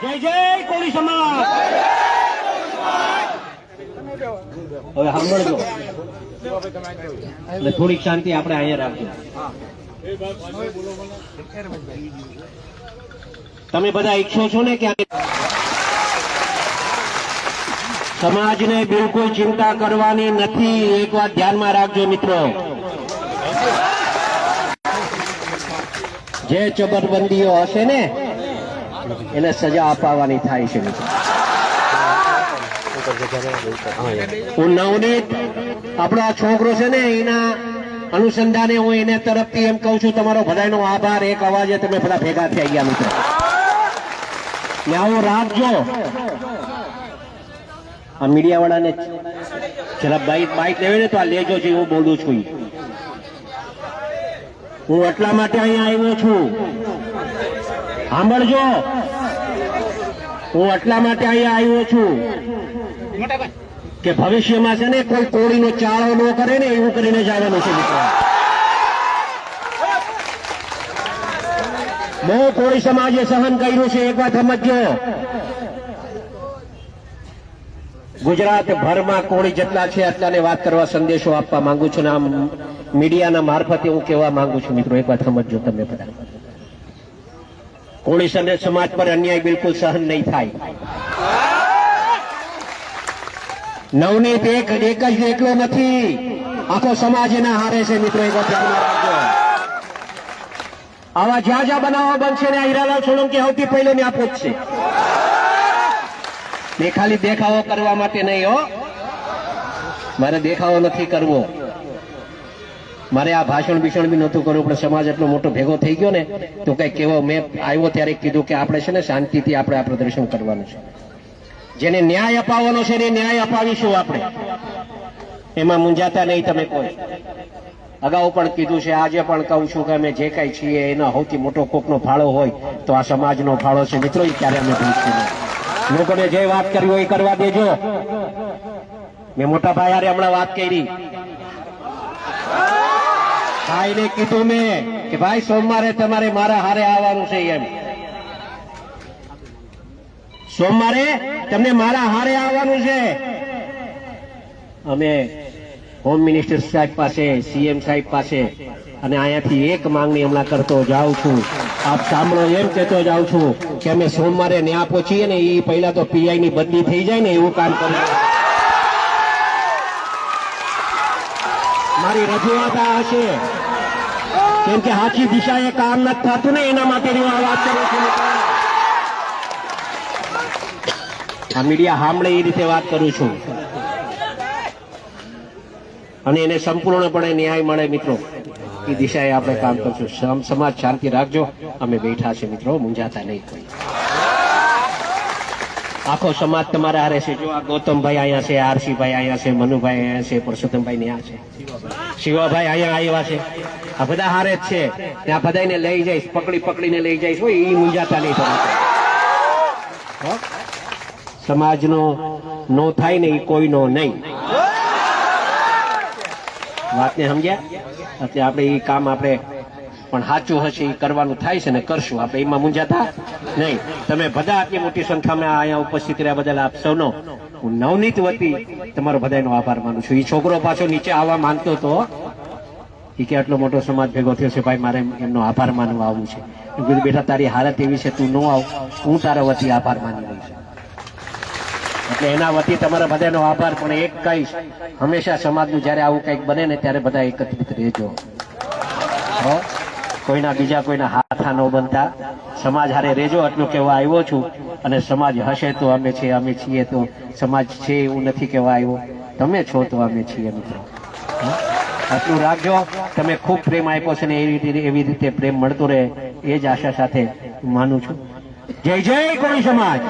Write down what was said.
જય જય કોળી સમાજ। હવે સાંભળજો એટલે થોડીક શાંતિ આપણે અહીંયા રાખજો। તમે બધા ઈચ્છો છો ને કે સમાજને બિલકુલ ચિંતા કરવાની નથી। એક વાત ધ્યાનમાં રાખજો મિત્રો, જે ચબરબંધીઓ હશે ને એને સજા અપાવવાની થાય છે મિત્રો। હું નવનીત આપણો આ છોકરો છે ને એના અનુસંધાને હું એને તરફથી એમ કહું છું, તમારો બધાનો આભાર। એક અવાજે તમે બધા ભેગા થઈ ગયા મિત્રો, ને આવું રાખજો। આ મીડિયા વાળાને જરા બાઈક લેવે ને તો આ લેજો છે, હું બોલું છું। હું એટલા માટે અહીંયા આવ્યો છું, સાંભળજો, હું એટલા માટે અહીંયા આવ્યો છું કે ભવિષ્યમાં છે ને કોઈ કોળીનો ચાળો ન કરે ને એવું કરીને જવાનું છે મિત્રો। બહુ કોળી સમાજે સહન કર્યું છે, એક વાત સમજજો। ગુજરાત ભરમાં કોળી જેટલા છે એટલાને વાત કરવા સંદેશો આપવા માંગુ છું, ને આમ મીડિયાના મારફતે હું કહેવા માંગુ છું મિત્રો, એક વાત સમજજો તમે બધા। કોળી સમાજ પર અન્યાય બિલકુલ સહન નહીં થાય। નવનીત એક જ એકલો નથી, આખો સમાજ એના હારે છે મિત્રો, એક વાત ધ્યાનમાં રાખજો। આવા જ્યાં જ્યાં બનાવો બનશે ને હીરાલાલ સોલંકી સૌથી પહેલો ને આપો જ છે। એ ખાલી દેખાવો કરવા માટે નહીં હો, મારે દેખાવો નથી કરવો, મારે આ ભાષણ ભીષણ બી નહોતું કરવું, પણ સમાજ એટલો મોટો ભેગો થઈ ગયો ને તો કઈ કેવો, મેં આવ્યો ત્યારે કીધું કે આપણે છે ને શાંતિથી આપણે આ પ્રદર્શન કરવાનું છે। જેને ન્યાય અપાવવાનો છે ને ન્યાય અપાવીશું આપણે, એમાં મૂંઝાતા નહીં તમે કોઈ। અગાઉ પણ કીધું છે, આજે પણ કહું છું કે અમે જે કઈ છીએ એનો સૌથી મોટો કોકનો ફાળો હોય તો આ સમાજનો ફાળો છે મિત્રો, એ ક્યારે અમે ભૂલશું નહીં। લોકોને જે વાત કરવી હોય એ કરવા દેજો। મેં મોટા ભાઈ હારે હમણાં વાત કરી, ભાઈને કીધું મેં કે ભાઈ સોમવારે તમારે મારા હારે આવવાનું છે, એમ સોમવારે તમને મારા હારે આવવાનું છે। અમે હોમ મિનિસ્ટર સાહેબ પાસે, સીએમ સાહેબ પાસે અને અહીંયાથી એક માંગણી હમણાં કરતો જાઉં છું, આપ સાંભળો, એમ કહેતો જાઉં છું કે અમે સોમવારે ન્યા પહોંચીએ ને એ પહેલા તો પીઆઈ ની બદલી થઈ જાય ને એવું કામ કરીએ। મારી રજૂઆત આ હશે, કેમ કે સાચી દિશાએ કામ નથી થતું ને એના માટે હું આ વાત કરું છું। આ મીડિયા સાંભળે એ રીતે વાત કરું છું, અને એને સંપૂર્ણપણે ન્યાય મળે મિત્રો, એ દિશાએ આપણે કામ કરશું। સમાજ શાંતિ રાખજો, અમે બેઠા છે મિત્રો, મૂંઝાતા નહીં કોઈ। આખો સમાજ તમારા હારે છે। જો આ ગૌતમભાઈ અહીંયા છે, આરસીભાઈ અહીંયા છે, મનુભાઈ અહીંયા છે, પરસોત્તમભાઈ ત્યાં છે, શિવાભાઈ અહીંયા આવ્યા છે, આ બધા હારે જ છે। ત્યાં બધાને લઈ જઈશ, પકડીને લઈ જઈશ, હોય એ મૂંઝાતા નહીં તમે। સમાજનો નો થાય ને એ કોઈનો નહીં, વાતને સમજ્યા? એટલે આપણે એ કામ આપણે પણ સાચું હશે એ કરવાનું થાય છે ને કરશું આપણે, એમાં મૂંઝાતા નહીં। તમે બધા આટલી મોટી સંખ્યામાં અહીંયા ઉપસ્થિત રહ્યા બદલ આપ સૌનો હું નવનીત વતી તમારો બધાનો આભાર માનું છું। એ છોકરો પાછો નીચે આવવા માંગતો હતો, એ કે આટલો મોટો સમાજ ભેગો થયો છે, ભાઈ મારે એમનો આભાર માનવા આવવું છે। કીધું બેટા તારી હાલત એવી છે, તું ન આવ, હું તારા વતી આભાર માની લઈશ। એટલે એના વતી તમારા બધાનો આભાર। પણ એક કહીશ, હંમેશા સમાજનું જયારે આવું કંઈક બને ને ત્યારે બધા એકત્રિત રહેજો, કોઈના બીજા કોઈના હાથા ન બનતા, સમાજ હારે રહેજો, એટલું કહેવા આવ્યો છું। અને સમાજ હશે તો અમે છીએ, અમે છીએ તો સમાજ છે, એવું નથી કહેવા આવ્યો, તમે છો તો અમે છીએ મિત્રો। આટલું રાખજો, તમે ખૂબ પ્રેમ આપ્યો છે ને એવી રીતે પ્રેમ મળતો રહે એ જ આશા સાથે માનું છું। જય જય કોળી સમાજ।